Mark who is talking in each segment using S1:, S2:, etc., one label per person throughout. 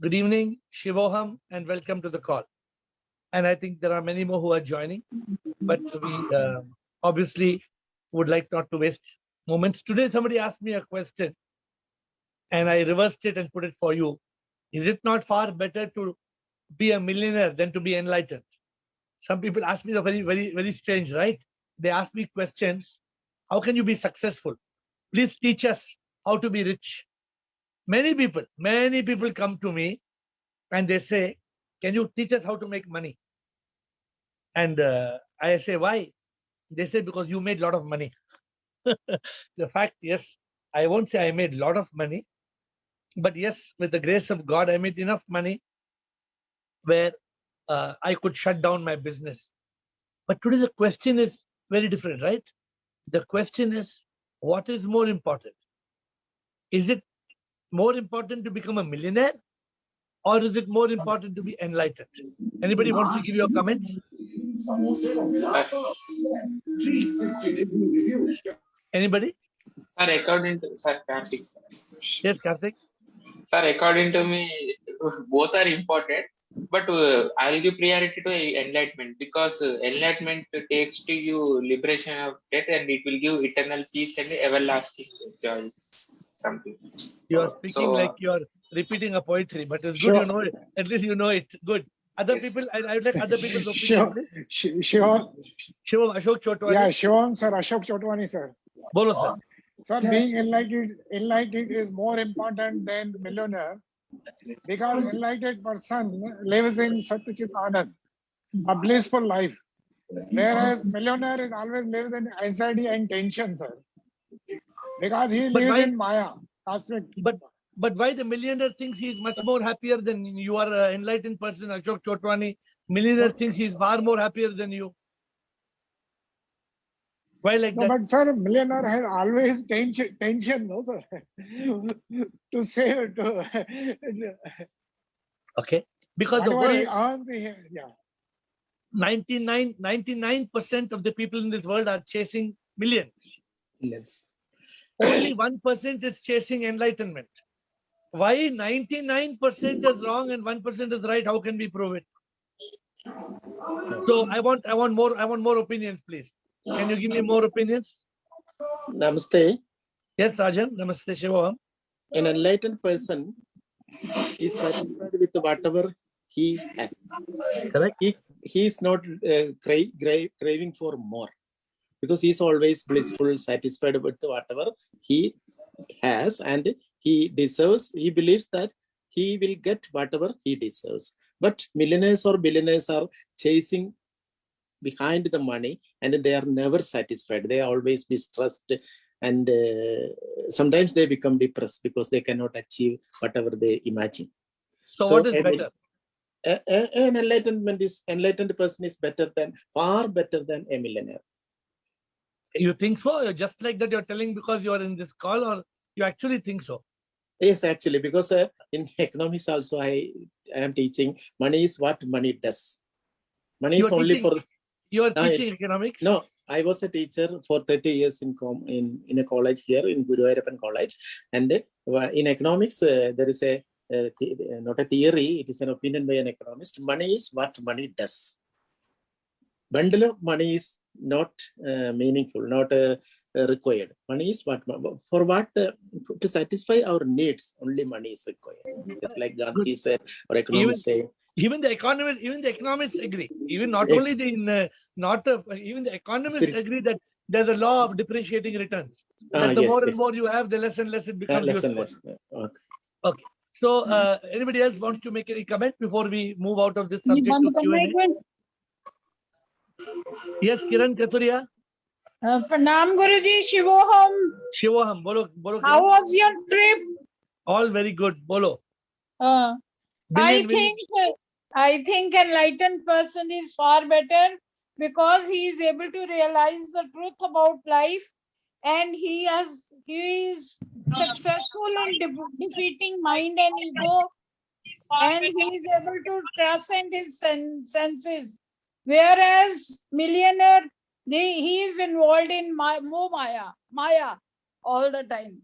S1: Good evening, Shivoham, and welcome to the call. And I think there are many more who are joining, but we obviously would like not to waste moments. Today, somebody asked me a question, and I reversed it and put it for you. Is it not far better to be a millionaire than to be enlightened? Some people ask me the very strange, right? They ask me questions. How can you be successful? Please teach us how to be rich. Many people come to me and they say, can you teach us how to make money? And I say, why? They say, because you made a lot of money. The fact, yes, I won't say I made a lot of money, but yes, with the grace of God, I made enough money where I could shut down my business. But today the question is very different, right? The question is, what is more important? Is it more important to become a millionaire, or is it more important to be enlightened? Anybody wants to give your comments? Anybody?
S2: Sir, according to Sir Karthik, sir.
S1: Yes, Karthik.
S2: Sir, according to me, both are important, but I'll give priority to enlightenment because enlightenment takes to you liberation of death and it will give eternal peace and everlasting joy. Something.
S1: You are speaking like you are repeating a poetry, but it's good you know it. At least you know it. Good. Other people, I would like other people's opinion.
S3: Shivam.
S1: Shivam, Ashok Chotwani.
S3: Yeah, Shivam, sir, Ashok Chotwani, sir.
S1: Bolo, sir.
S3: Sir, being enlightened is more important than millionaire because enlightened person lives in Satyachit Anand, a blissful life. Whereas millionaire is always lives in anxiety and tension, sir. Because he lives in Maya.
S1: But why the millionaire thinks he is much more happier than you are an enlightened person, Ashok Chotwani? Millionaire thinks he is far more happier than you. Why like that?
S3: But sir, millionaire has always tension, no sir? To save,
S1: okay. Because the
S3: world,
S1: yeah. 99% of the people in this world are chasing millions.
S4: Yes.
S1: Only 1% is chasing enlightenment. Why 99% is wrong and 1% is right? How can we prove it? So I want more opinions, please. Can you give me more opinions?
S4: Namaste.
S1: Yes, Rajan. Namaste, Shivam.
S4: An enlightened person is satisfied with whatever he has.
S1: Correct.
S4: He is not craving for more because he is always blissful, satisfied with whatever he has, and he deserves. He believes that he will get whatever he deserves. But millionaires or billionaires are chasing behind the money and they are never satisfied. They always be stressed and sometimes they become depressed because they cannot achieve whatever they imagine.
S1: So what is better?
S4: An enlightened person is far better than a millionaire.
S1: You think so? Just like that you're telling because you are in this call, or you actually think so?
S4: Yes, actually, because in economics also I am teaching money is what money does. Money is only for...
S1: You are teaching economics?
S4: No, I was a teacher for 30 years in a college here in Guruvayurappan College. And in economics, there is not a theory, it is an opinion by an economist. Money is what money does. Bundle of money is not meaningful, not required. Money is what to satisfy our needs, only money is required. Just like Gandhi said, or economists say.
S1: Even the economists agree. Even not only even the economists agree that there's a law of depreciating returns. That the more and more you have, the less and less it becomes useful. Okay. So, anybody else wants to make any comment before we move out of this subject to Q&A? Yes, Kiran Katuria.
S5: Pranam Guruji, Shivoham.
S1: Shivoham, bolo.
S5: How was your trip?
S1: All very good, bolo.
S5: I think enlightened person is far better because he is able to realize the truth about life, and he is successful in defeating mind and ego, and he is able to transcend his senses. Whereas millionaire, he is involved in Maya all the time.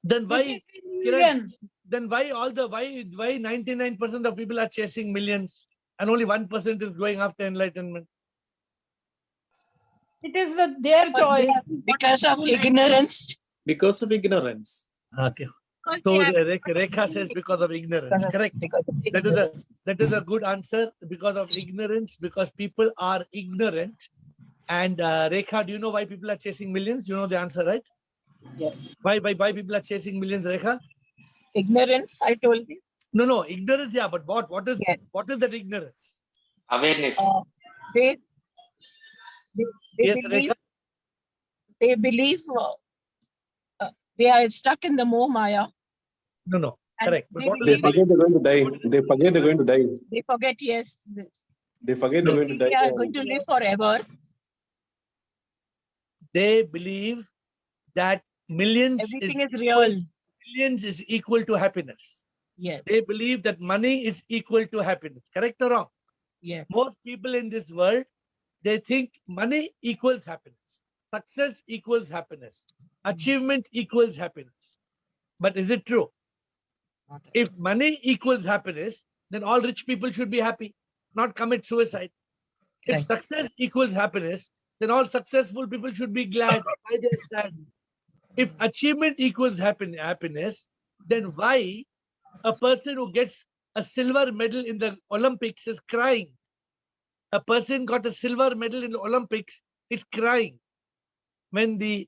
S1: Then why, Kiran, then why 99% of people are chasing millions and only 1% is going after enlightenment?
S5: It is their choice.
S6: Because of ignorance.
S4: Because of ignorance.
S1: Okay.
S6: Because
S1: So
S6: they are-
S1: Rekha says because of ignorance. Correct.
S6: because of
S1: That is a good answer. Because of ignorance, because people are ignorant. And Rekha, do you know why people are chasing millions? You know the answer, right?
S6: Yes.
S1: Why people are chasing millions, Rekha?
S6: Ignorance, I told you.
S1: No, ignorance, yeah, but what is
S6: Yes.
S1: that ignorance?
S2: Awareness.
S6: They
S1: Yes,
S6: believe,
S1: Rekha?
S6: they believe they are stuck in the Moh Maya.
S1: No,
S6: And
S1: correct. But
S6: they
S1: what is
S7: They
S1: the
S6: believe
S7: forget they're going to die. They forget they're going to die.
S6: they forget, yes,
S7: They forget they're going to
S6: they
S7: die.
S6: are going to live forever.
S1: They believe that millions
S6: Everything is real.
S1: is equal to happiness.
S6: Yes,
S1: They believe that money is equal to happiness. Correct or wrong?
S6: yes.
S1: Most people in this world, they think money equals happiness, success equals happiness, achievement equals happiness. But is it true? If money equals happiness, then all rich people should be happy, not commit suicide. If
S6: Right.
S1: success equals happiness, then all successful people should be glad. Why they're sad? If achievement equals happiness, then why a person who gets a silver medal in the Olympics is crying? A person got a silver medal in the Olympics is crying. When the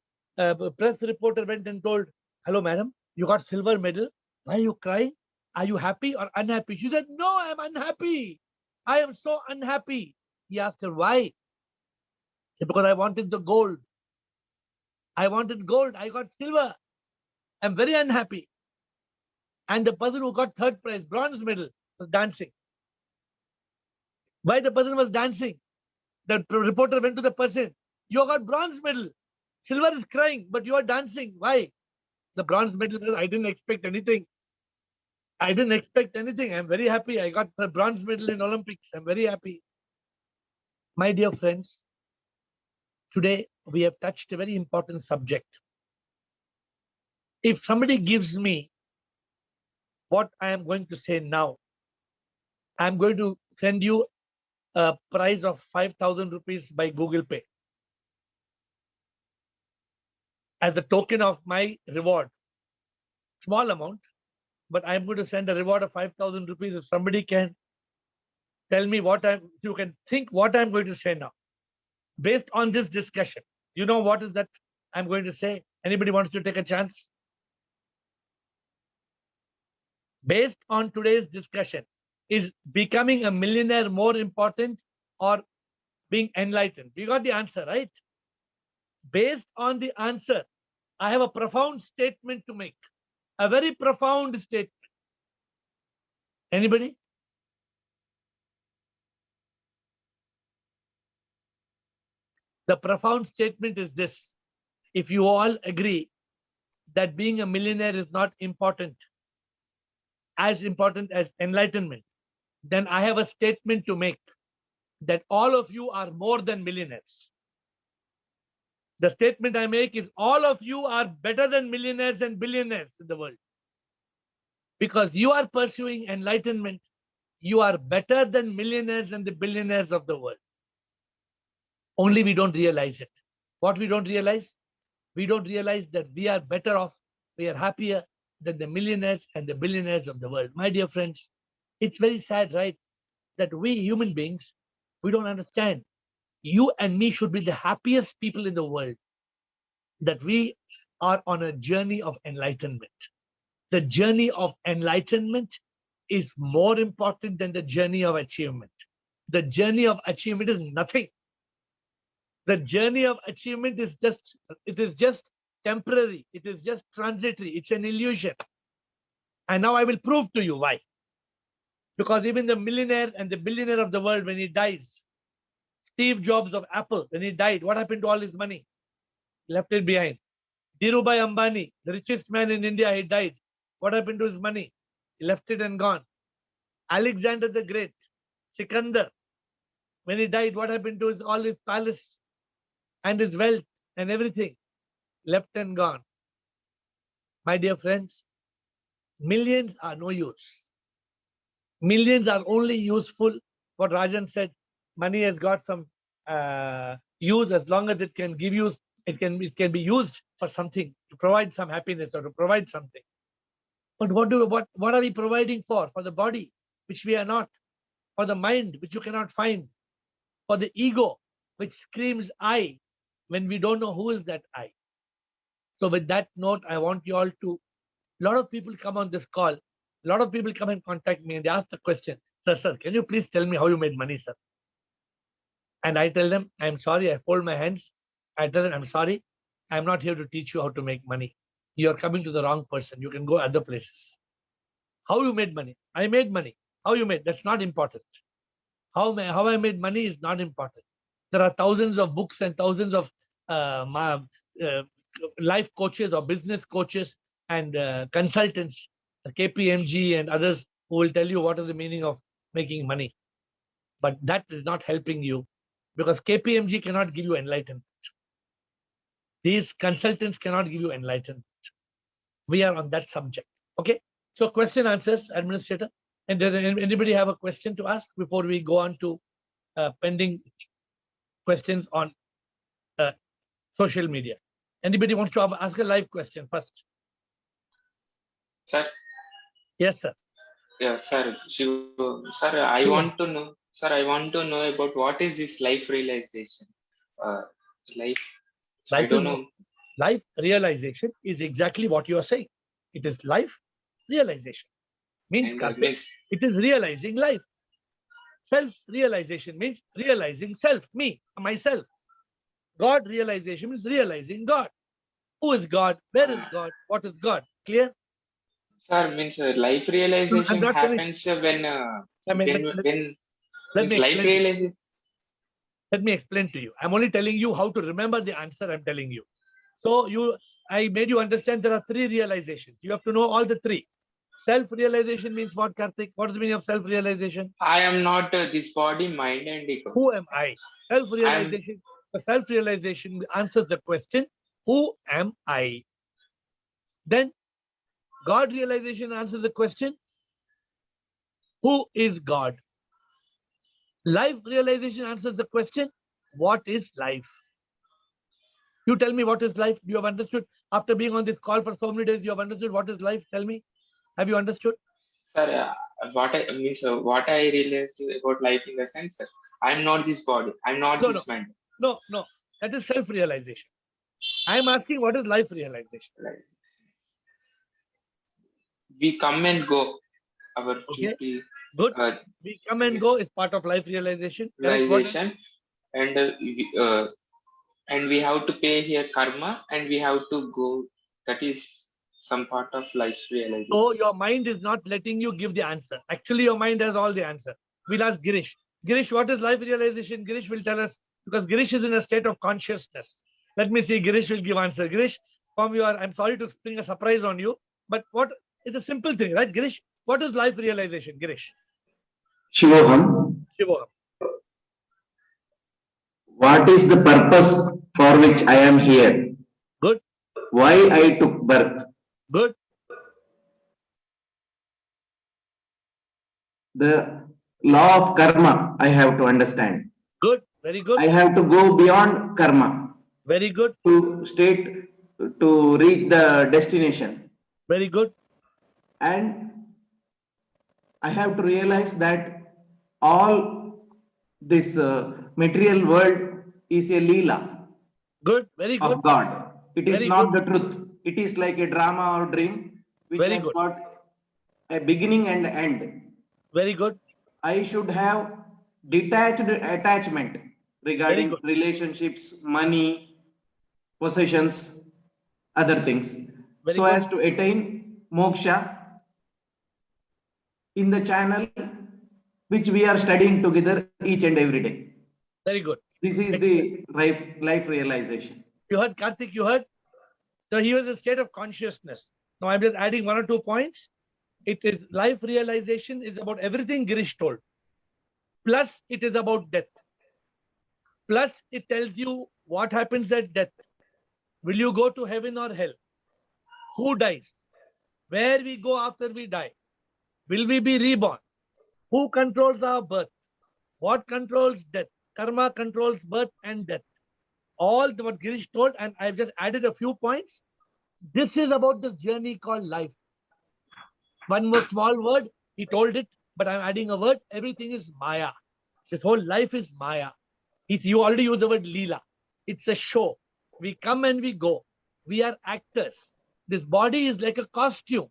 S1: press reporter went and told, "Hello, madam, you got silver medal. Why are you crying? Are you happy or unhappy?" She said, "No, I'm unhappy. I am so unhappy." He asked her, "Why?" She said, "Because I wanted the gold. I wanted gold. I got silver. I'm very unhappy." And the person who got third prize, bronze medal, was dancing. Why the person was dancing? The reporter went to the person, "You got bronze medal. Silver is crying, but you are dancing. Why?" The bronze medal says, "I didn't expect anything. I didn't expect anything. I'm very happy. I got the bronze medal in Olympics. I'm very happy." My dear friends, today we have touched a very important subject. If somebody gives me what I am going to say now, I'm going to send you a prize of 5,000 rupees by Google Pay as a token of my reward. Small amount, but I'm going to send a reward of 5,000 rupees if somebody can tell me you can think what I'm going to say now. Based on this discussion, you know what is that I'm going to say? Anybody wants to take a chance? Based on today's discussion, is becoming a millionaire more important or being enlightened? You got the answer, right? Based on the answer, I have a profound statement to make. A very profound statement. Anybody? The profound statement is this. If you all agree that being a millionaire is not important, as important as enlightenment, then I have a statement to make that all of you are more than millionaires. The statement I make is all of you are better than millionaires and billionaires in the world. Because you are pursuing enlightenment, you are better than millionaires and the billionaires of the world. Only we don't realize it. What we don't realize? We don't realize that we are better off, we are happier than the millionaires and the billionaires of the world. My dear friends, it's very sad, right? That we human beings, we don't understand. You and me should be the happiest people in the world. That we are on a journey of enlightenment. The journey of enlightenment is more important than the journey of achievement. The journey of achievement is nothing. The journey of achievement is just temporary. It is just transitory. It's an illusion. And now I will prove to you why. Because even the millionaire and the billionaire of the world, when he dies, Steve Jobs of Apple, when he died, what happened to all his money? He left it behind. Dhirubhai Ambani, the richest man in India, he died. What happened to his money? He left it and gone. Alexander the Great, Sikandar, when he died, what happened to all his palace and his wealth and everything? Left and gone. My dear friends, millions are no use. Millions are only useful. What Rajan said, money has got some use as long as it can give you, it can be used for something, to provide some happiness or to provide something. But what are we providing for? For the body, which we are not. For the mind, which you cannot find. For the ego, which screams I, when we don't know who is that I. So with that note, I want you all to, a lot of people come on this call, a lot of people come and contact me and they ask the question, sir, can you please tell me how you made money, sir? And I tell them, I'm sorry, I fold my hands. I tell them, I'm sorry, I'm not here to teach you how to make money. You're coming to the wrong person. You can go other places. How you made money? I made money. How you made? That's not important. How I made money is not important. There are thousands of books and thousands of life coaches or business coaches and consultants, KPMG and others, who will tell you what is the meaning of making money. But that is not helping you, because KPMG cannot give you enlightenment. These consultants cannot give you enlightenment. We are on that subject. Okay. So question answers, administrator. And does anybody have a question to ask before we go on to pending questions on social media? Anybody wants to ask a live question first?
S2: Sir.
S1: Yes, sir.
S2: Yeah, sir. Sir, I want to know. Sir, I want to know about what is this life realization. I don't know.
S1: Life realization is exactly what you are saying. It is life realization. Means it is realizing life. Self-realization means realizing self, me, myself. God realization means realizing God. Who is God? Where is God? What is God? Clear?
S2: Sir, means life realization happens when
S1: let me explain to you. I'm only telling you how to remember the answer I'm telling you. So I made you understand there are three realizations. You have to know all the three. Self-realization means what, Karthik? What is the meaning of self-realization?
S2: I am not this body, mind and ego.
S1: Who am I? Self-realization. The self-realization answers the question, who am I? Then God realization answers the question, who is God? Life realization answers the question, what is life? You tell me what is life. You have understood after being on this call for so many days. You have understood what is life. Tell me, have you understood?
S2: Sir, what I realized about life in the sense, sir, I'm not this body. I'm not this mind.
S1: No, that is self-realization. I'm asking what is life realization.
S2: Right. We come and go. Our duty.
S1: Good. We come and go is part of life realization.
S2: Realization, and we have to pay here karma, and we have to go. That is some part of life realization.
S1: So your mind is not letting you give the answer. Actually, your mind has all the answer. We'll ask Girish. Girish, what is life realization? Girish will tell us, because Girish is in a state of consciousness. Let me see. Girish will give answer. Girish, I'm sorry to bring a surprise on you, but it's a simple thing, right, Girish? What is life realization, Girish?
S8: Shivoham. What is the purpose for which I am here?
S1: Good.
S8: Why I took birth?
S1: Good.
S8: The law of karma I have to understand.
S1: Good. Very good.
S8: I have to go beyond karma.
S1: Very good.
S8: To reach the destination.
S1: Very good.
S8: And I have to realize that all this material world is a leela.
S1: Good. Very good.
S8: Of God. It is not the truth. It is like a drama or dream which has got a beginning and end.
S1: Very good.
S8: I should have detached attachment regarding relationships, money, possessions, other things. As to attain moksha in the channel which we are studying together each and every day.
S1: Very good.
S8: This is the life realization.
S1: You heard, Karthik, you heard? So he was in a state of consciousness. Now I'm just adding 1 or 2 points. It is life realization is about everything Girish told. Plus it is about death. Plus it tells you what happens at death. Will you go to heaven or hell? Who dies? Where we go after we die? Will we be reborn? Who controls our birth? What controls death? Karma controls birth and death. All what Girish told, and I've just added a few points. This is about this journey called life. One more small word, he told it, but I'm adding a word. Everything is Maya. This whole life is Maya. You already used the word Leela. It's a show. We come and we go. We are actors. This body is like a costume.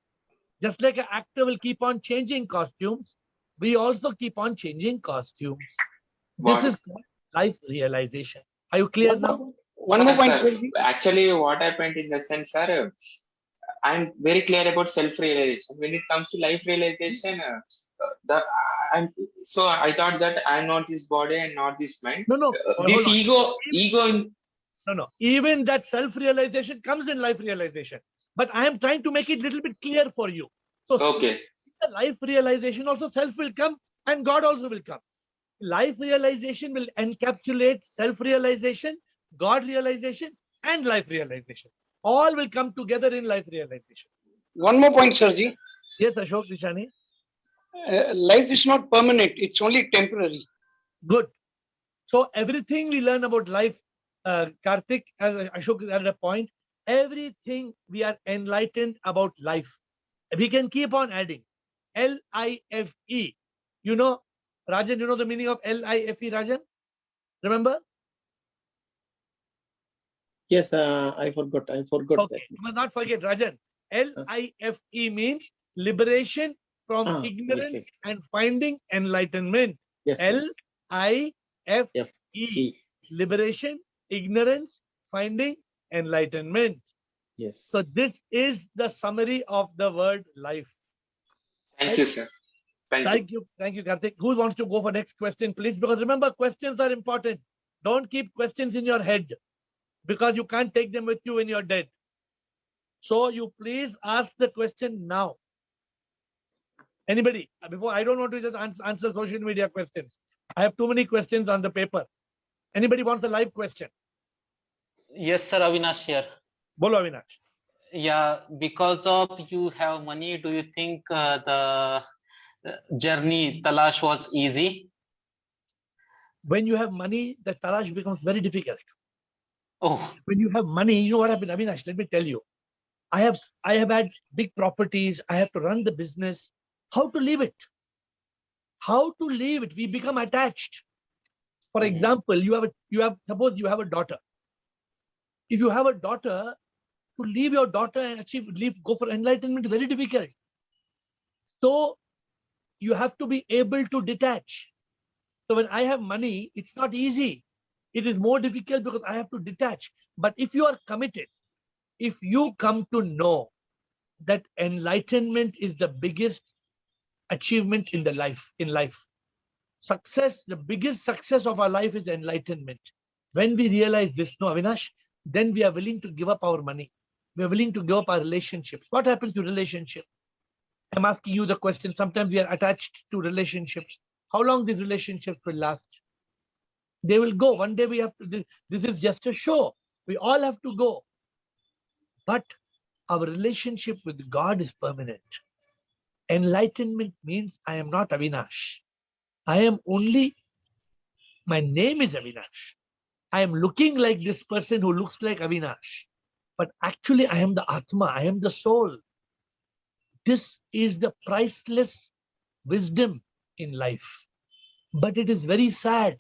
S1: Just like an actor will keep on changing costumes, we also keep on changing costumes. This is called life realization. Are you clear now?
S2: One more point. Actually, what happened in the sense, sir, I'm very clear about self-realization. When it comes to life realization, so I thought that I'm not this body and not this mind.
S1: No.
S2: This ego.
S1: No. Even that self-realization comes in life realization. But I am trying to make it a little bit clear for you. So
S2: okay.
S1: The life realization also self will come and God also will come. Life realization will encapsulate self-realization, God realization, and life realization. All will come together in life realization.
S9: One more point, Sirji.
S1: Yes, Ashok Nishani.
S9: Life is not permanent. It's only temporary.
S1: Good. So everything we learn about life, Karthik, as Ashok added a point, everything we are enlightened about life. We can keep on adding. L-I-F-E. You know, Rajan, you know the meaning of L-I-F-E, Rajan? Remember?
S4: Yes, I forgot. Okay,
S1: that. You must not forget, Rajan. L-I-F-E means liberation from ignorance and finding enlightenment.
S4: Yes.
S1: L-I-F-E. Liberation, ignorance, finding enlightenment.
S4: Yes.
S1: So this is the summary of the word life.
S2: Thank you, sir.
S1: Thank you, Karthik. Who wants to go for next question, please? Because remember, questions are important. Don't keep questions in your head because you can't take them with you when you're dead. So you please ask the question now. Anybody? Before, I don't want to just answer social media questions. I have too many questions on the paper. Anybody wants a live question?
S10: Yes, sir. Avinash here.
S1: Bolo, Avinash.
S10: Yeah, because of you have money, do you think the journey Talash was easy?
S1: When you have money, the Talash becomes very difficult.
S10: Oh.
S1: When you have money, you know what happened? Avinash, let me tell you. I have had big properties. I have to run the business. How to leave it? How to leave it? We become attached. For example, suppose you have a daughter. If you have a daughter, to leave your daughter and go for enlightenment is very difficult. So you have to be able to detach. So when I have money, it's not easy. It is more difficult because I have to detach. But if you are committed, if you come to know that enlightenment is the biggest achievement in life. Success, the biggest success of our life is enlightenment. When we realize this, no, Avinash, then we are willing to give up our money. We are willing to give up our relationships. What happens to relationship? I'm asking you the question. Sometimes we are attached to relationships. How long these relationships will last? They will go. One day we have to, this is just a show. We all have to go. But our relationship with God is permanent. Enlightenment means I am not Avinash. I am only, my name is Avinash. I am looking like this person who looks like Avinash. But actually I am the Atma, I am the soul. This is the priceless wisdom in life. But it is very sad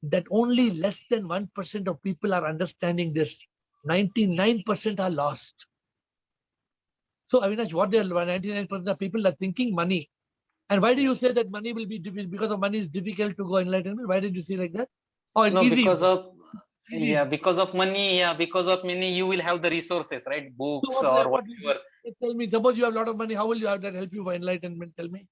S1: that only less than 1% of people are understanding this. 99% are lost. So Avinash, what they are 99% of people are thinking money. And why do you say that money will be difficult? Because of money is difficult to go enlightenment. Why did you say like that? Or
S10: no,
S1: easy?
S10: Because of money. Yeah, because of money, you will have the resources, right? Books
S1: so
S10: or whatever.
S1: Tell me, suppose you have a lot of money, how will you have that help you for enlightenment? Tell me.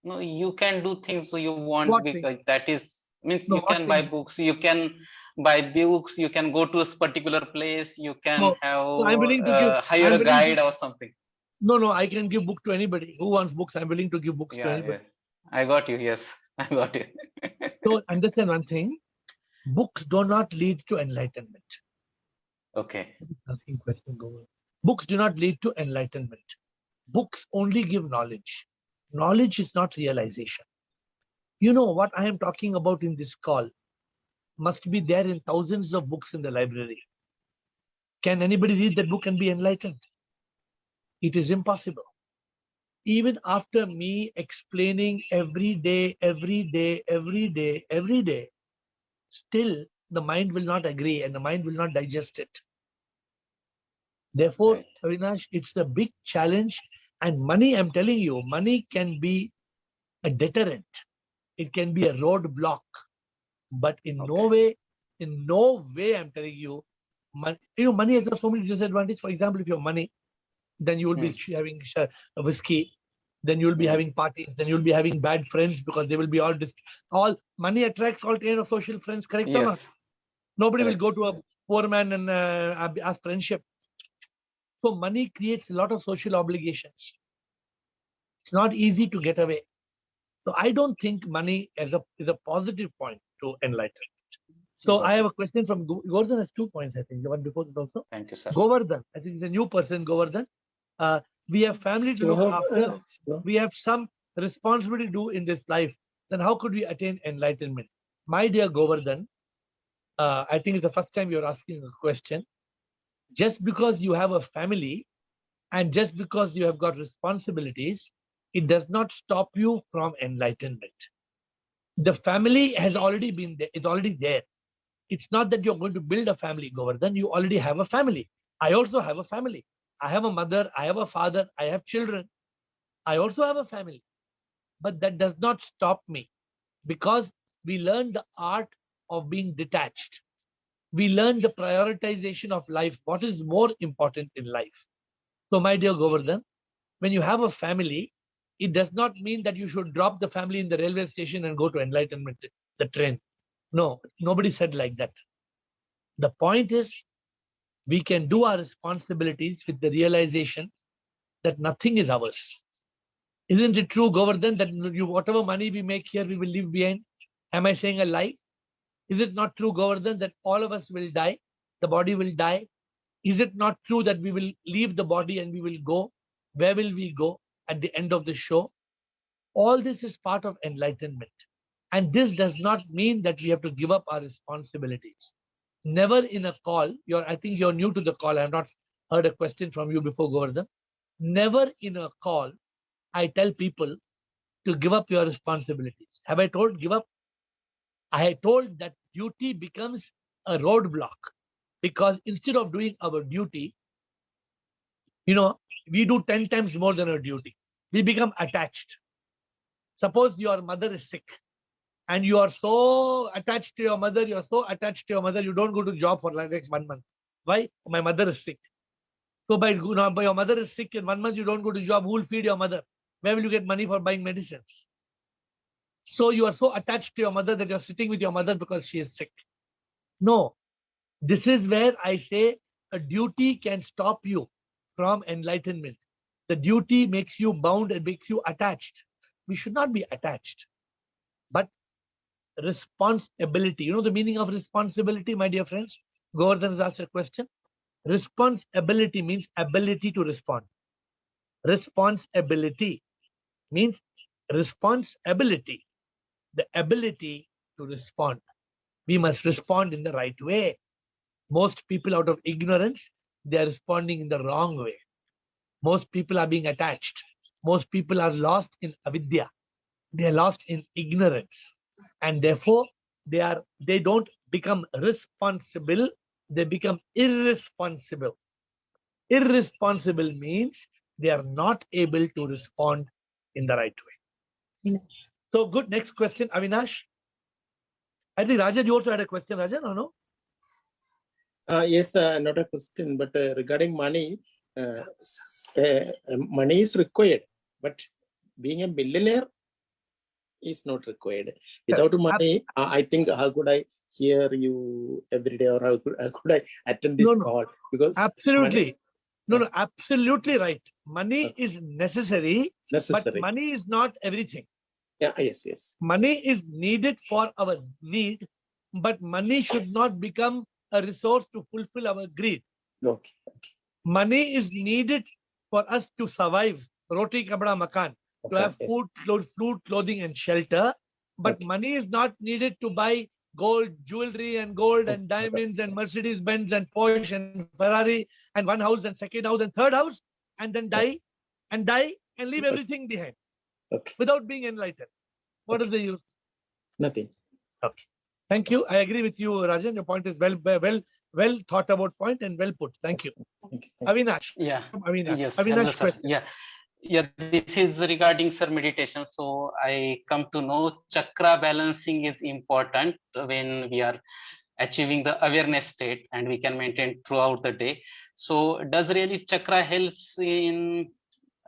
S10: No, you can do things you want
S1: What
S10: because
S1: things?
S10: that is means
S1: No,
S10: you can buy books, you can buy books, you can go to a particular place, you can
S1: I'm willing to give,
S10: hire a guide or something.
S1: No, I can give book to anybody. Who wants books? I'm willing to give books to anybody.
S10: Yeah. I got you. Yes, I got you.
S1: So understand one thing. Books do not lead to enlightenment.
S10: Okay.
S1: Asking question. Books do not lead to enlightenment. books only give knowledge. Knowledge is not realization. You know what I am talking about in this call must be there in thousands of books in the library. Can anybody read that book and be enlightened? It is impossible. Even after me explaining every day, still the mind will not agree and the mind will not digest it. Therefore,
S10: Right.
S1: Avinash, it's a big challenge. And money, I'm telling you, money can be a deterrent. It can be a roadblock. But in no way, I'm telling you, money has got so many disadvantages. For example, if you have money, then you will be having a whiskey, then you will be having parties, then you will be having bad friends because they will be all money attracts all kind of social friends, correct or not?
S10: Yes.
S1: Nobody
S10: Correct.
S1: will go to a poor man and ask friendship. So money creates a lot of social obligations. It's not easy to get away. So I don't think money is a positive point to enlighten. So
S10: Got
S1: I have
S10: it.
S1: a question from Govardhan has 2 points, I think. The one before that also.
S10: Thank you, sir.
S1: Govardhan, I think it's a new person, Govardhan. We have family to
S4: So
S1: look
S4: how,
S1: after.
S4: so-
S1: We have some responsibility to do in this life. Then how could we attain enlightenment? My dear Govardhan, I think it's the first time you're asking a question. Just because you have a family and just because you have got responsibilities, it does not stop you from enlightenment. The family has already been there, it's already there. It's not that you're going to build a family, Govardhan. You already have a family. I also have a family. I have a mother, I have a father, I have children. I also have a family. But that does not stop me because we learn the art of being detached. We learn the prioritization of life. What is more important in life? So, my dear Govardhan, when you have a family, it does not mean that you should drop the family in the railway station and go to enlightenment, the train. No, nobody said like that. The point is, we can do our responsibilities with the realization that nothing is ours. Isn't it true, Govardhan, that whatever money we make here, we will leave behind? Am I saying a lie? Is it not true, Govardhan, that all of us will die? The body will die. Is it not true that we will leave the body and we will go? Where will we go at the end of the show? All this is part of enlightenment. And this does not mean that we have to give up our responsibilities. Never in a call, I think you're new to the call. I have not heard a question from you before, Govardhan. Never in a call, I tell people to give up your responsibilities. Have I told give up? I had told that duty becomes a roadblock because instead of doing our duty, we do 10 times more than our duty. We become attached. Suppose your mother is sick and you are so attached to your mother, you don't go to job for like next 1 month. Why? My mother is sick. So by your mother is sick in 1 month, you don't go to job. Who will feed your mother? Where will you get money for buying medicines? So you are so attached to your mother that you're sitting with your mother because she is sick. No, this is where I say a duty can stop you from enlightenment. The duty makes you bound and makes you attached. We should not be attached, but responsibility. You know the meaning of responsibility, my dear friends? Govardhan has asked a question. Responsibility means ability to respond. Responsibility means responsibility, the ability to respond. We must respond in the right way. Most people, out of ignorance, they are responding in the wrong way. Most people are being attached. Most people are lost in avidya. They are lost in ignorance. And therefore, they don't become responsible, they become irresponsible. Irresponsible means they are not able to respond in the right way. So good. Next question, Avinash. I think Rajan, you also had a question, Rajan, or no?
S4: Yes, not a question, but regarding money, money is required, but being a millionaire is not required. Without money, I think how could I hear you every day, or how could I attend this call? Because
S1: absolutely. Money, absolutely right. Money is necessary, but money is not everything.
S4: Yeah, yes.
S1: Money is needed for our need, but money should not become a resource to fulfill our greed.
S4: Okay.
S1: Money is needed for us to survive, roti, kapda, makan, to have
S4: Yes.
S1: food, clothing, and shelter. But
S4: Okay.
S1: money is not needed to buy gold, jewelry, and gold, and diamonds, and Mercedes Benz, and Porsche, and Ferrari, and one house, and second house, and third house, and then die, and leave everything behind
S4: Okay.
S1: without being enlightened. What is the use?
S4: Nothing.
S1: Okay. Thank you. I agree with you, Rajan. Your point is well thought about point and well put. Thank you.
S4: Thank you.
S1: Avinash.
S10: Yeah.
S1: Avinash.
S10: Yes.
S1: Avinash,
S10: Hello, sir.
S1: question.
S10: Yeah. This is regarding, sir, meditation. So I come to know chakra balancing is important when we are achieving the awareness state, and we can maintain throughout the day. So does really chakra helps in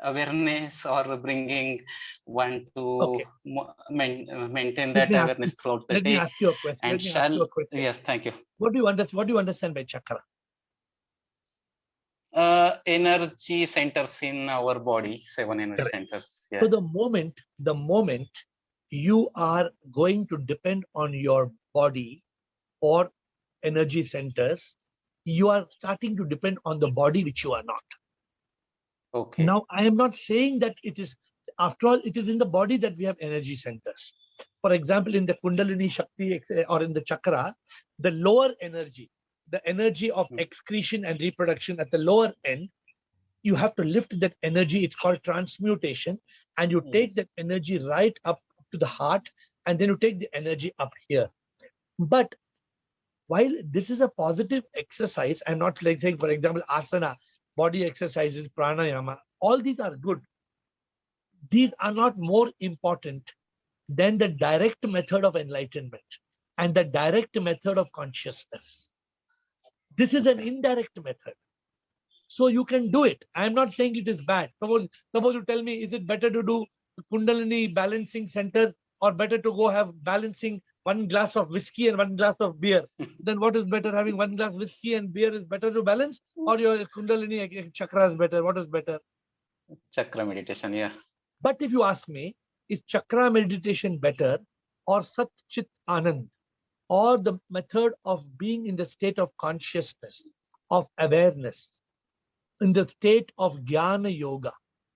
S10: awareness or bringing one to
S1: Okay.
S10: maintain
S1: Let
S10: that
S1: me ask
S10: awareness
S1: you-
S10: throughout the
S1: Let me
S10: day?
S1: ask you a question.
S10: And
S1: Let me ask you a question.
S10: yes, thank you.
S1: What do you understand by chakra?
S10: Energy centers in our body, 7 energy
S1: Correct.
S10: centers. Yeah.
S1: So the moment you are going to depend on your body or energy centers, you are starting to depend on the body which you are not.
S10: Okay.
S1: Now, I am not saying that it is, after all, it is in the body that we have energy centers. For example, in the Kundalini Shakti or in the chakra, the lower energy, the energy of excretion and reproduction at the lower end, you have to lift that energy. It's called transmutation. And you take
S10: Yes.
S1: that energy right up to the heart, and then you take the energy up here. But while this is a positive exercise, I'm not like saying, for example, asana, body exercises, pranayama, all these are good. These are not more important than the direct method of enlightenment and the direct method of consciousness. This is an indirect method. So you can do it. I'm not saying it is bad. Suppose you tell me, is it better to do Kundalini balancing center or better to go have balancing one glass of whiskey and one glass of beer? Then what is better, having one glass whiskey and beer is better to balance, or your Kundalini chakra is better? What is better?
S10: Chakra meditation. Yeah.
S1: But if you ask me, is chakra meditation better or Sat Chit Anand, or the method of being in the state of consciousness, of awareness, in the state of Jnana Yoga,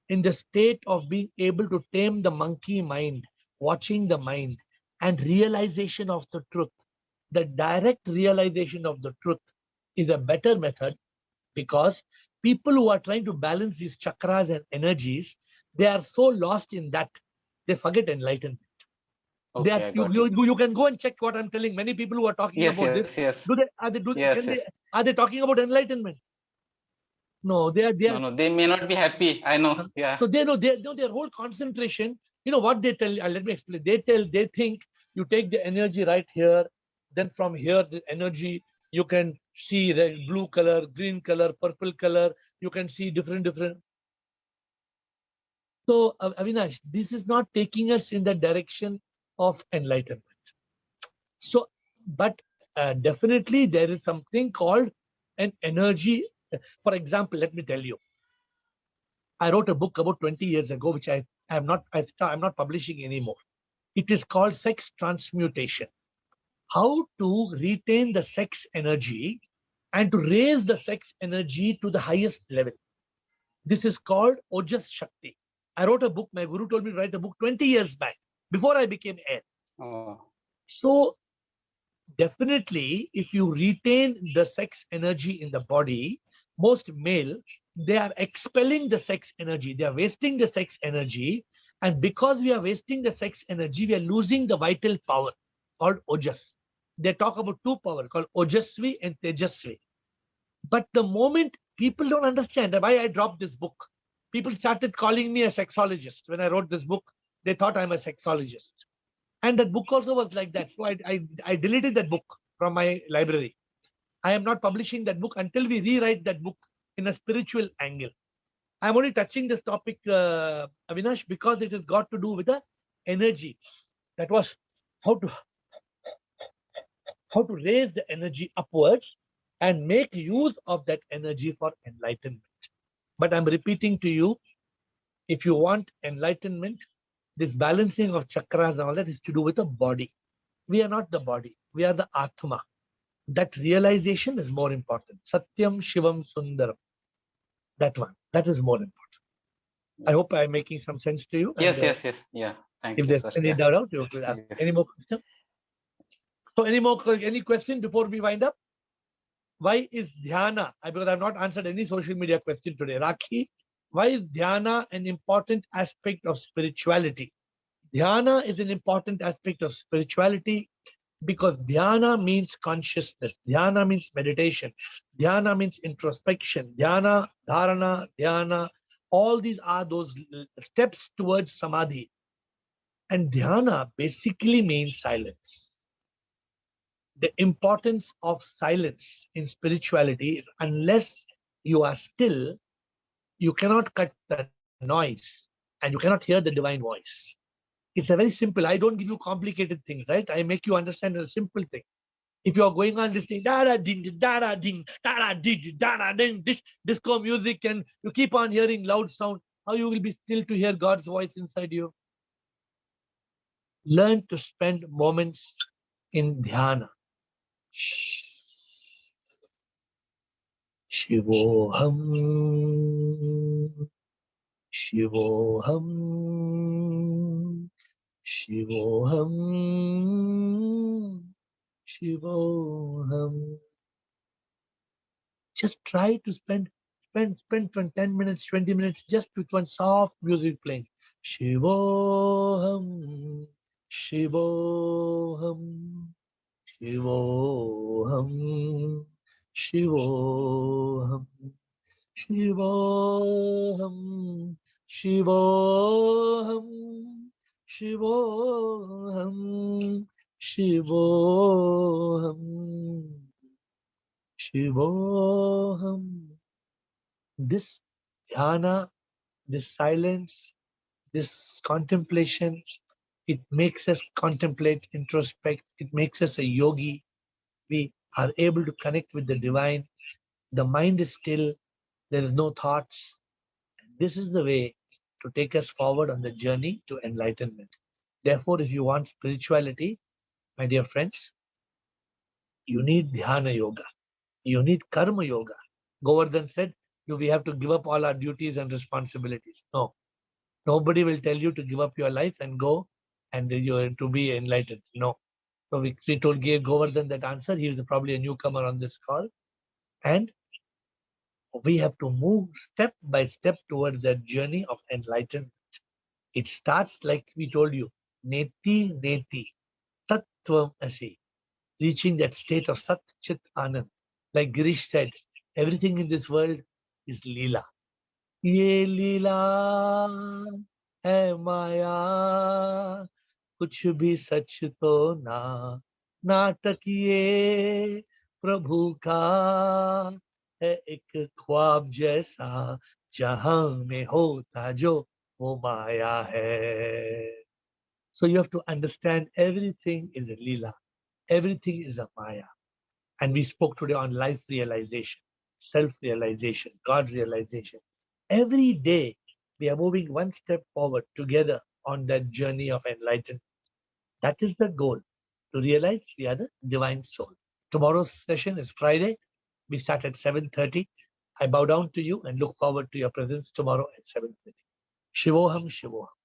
S1: in the state of being able to tame the monkey mind, watching the mind, and realization of the truth? The direct realization of the truth is a better method, because people who are trying to balance these chakras and energies, they are so lost in that, they forget enlightenment.
S10: Okay, I got it.
S1: You can go and check what I'm telling. Many people who are talking
S10: Yes,
S1: about
S10: yes,
S1: this,
S10: yes.
S1: are
S10: Yes.
S1: they talking about enlightenment? No, they are.
S10: No, they may not be happy. I know. Yeah.
S1: So they know their whole concentration. You know what they tell? Let me explain. They think you take the energy right here, then from here the energy you can see red, blue color, green color, purple color. You can see different. So Avinash, this is not taking us in the direction of enlightenment. So, but definitely there is something called an energy. For example, let me tell you. I wrote a book about 20 years ago, which I'm not publishing anymore. It is called Sex Transmutation. How to retain the sex energy and to raise the sex energy to the highest level. This is called Ojas Shakti. I wrote a book. My guru told me to write a book 20 years back, before I became heir.
S10: Oh.
S1: So definitely, if you retain the sex energy in the body, most male, they are expelling the sex energy. They are wasting the sex energy. And because we are wasting the sex energy, we are losing the vital power called Ojas. They talk about two power called Ojasvi and Tejasvi. But the moment people don't understand why I dropped this book, people started calling me a sexologist. When I wrote this book, they thought I'm a sexologist. And that book also was like that. So I deleted that book from my library. I am not publishing that book until we rewrite that book in a spiritual angle. I'm only touching this topic, Avinash, because it has got to do with the energy. That was how to raise the energy upwards and make use of that energy for enlightenment. But I'm repeating to you, if you want enlightenment, this balancing of chakras and all that is to do with the body. We are not the body. We are the Atma. That realization is more important. Satyam Shivam Sundaram. That one. That is more important. I hope I'm making some sense to you.
S10: Yes,
S1: and,
S10: yes. Yeah. Thank
S1: If
S10: you,
S1: there's
S10: sir.
S1: any
S10: Yeah.
S1: doubt, you will ask.
S10: Yes.
S1: Any more questions? So any question before we wind up? Why is dhyana? Because I've not answered any social media question today. Rakhi, why is dhyana an important aspect of spirituality? Dhyana is an important aspect of spirituality because dhyana means consciousness. Dhyana means meditation. Dhyana means introspection. Dhyana, dharana, dhyana. All these are those steps towards samadhi. And dhyana basically means silence. The importance of silence in spirituality is unless you are still, you cannot cut the noise and you cannot hear the divine voice. It's a very simple. I don't give you complicated things, right? I make you understand a simple thing. If you are going on listening da da ding da da ding da da ding da da ding disco music and you keep on hearing loud sound, how you will be still to hear God's voice inside you? Learn to spend moments in dhyana. Shivoham, Shivoham, Shivoham, Shivoham. Just try to spend 10 minutes, 20 minutes just with one soft music playing. Shivoham, Shivoham, Shivoham, Shivoham, Shivoham, Shivoham, Shivoham, Shivoham, Shivoham. This dhyana, this silence, this contemplation, it makes us contemplate, introspect, it makes us a yogi. We are able to connect with the divine. The mind is still, there is no thoughts. This is the way to take us forward on the journey to enlightenment. Therefore, if you want spirituality, my dear friends, you need dhyana yoga. You need karma yoga. Govardhan said, we have to give up all our duties and responsibilities. No, nobody will tell you to give up your life and go and you to be enlightened. No. So we gave Govardhan that answer. He was probably a newcomer on this call. And we have to move step by step towards that journey of enlightenment. It starts like we told you, neti neti, tattvam asi, reaching that state of Sat Chit Anand. Like Girish said, everything in this world is Leela. Ye Leela hai Maya, kuch bhi sach to na, नाटक ये प्रभु का है एक ख्वाब जैसा, जहां में होता जो वो माया है. So you have to understand everything is a Leela. Everything is a Maya. And we spoke today on life realization, self-realization, God realization. Every day we are moving one step forward together on that journey of enlightenment. That is the goal, to realize we are the divine soul. Tomorrow's session is Friday. We start at 7:30. I bow down to you and look forward to your presence tomorrow at 7:30. Shivoham, Shivoham.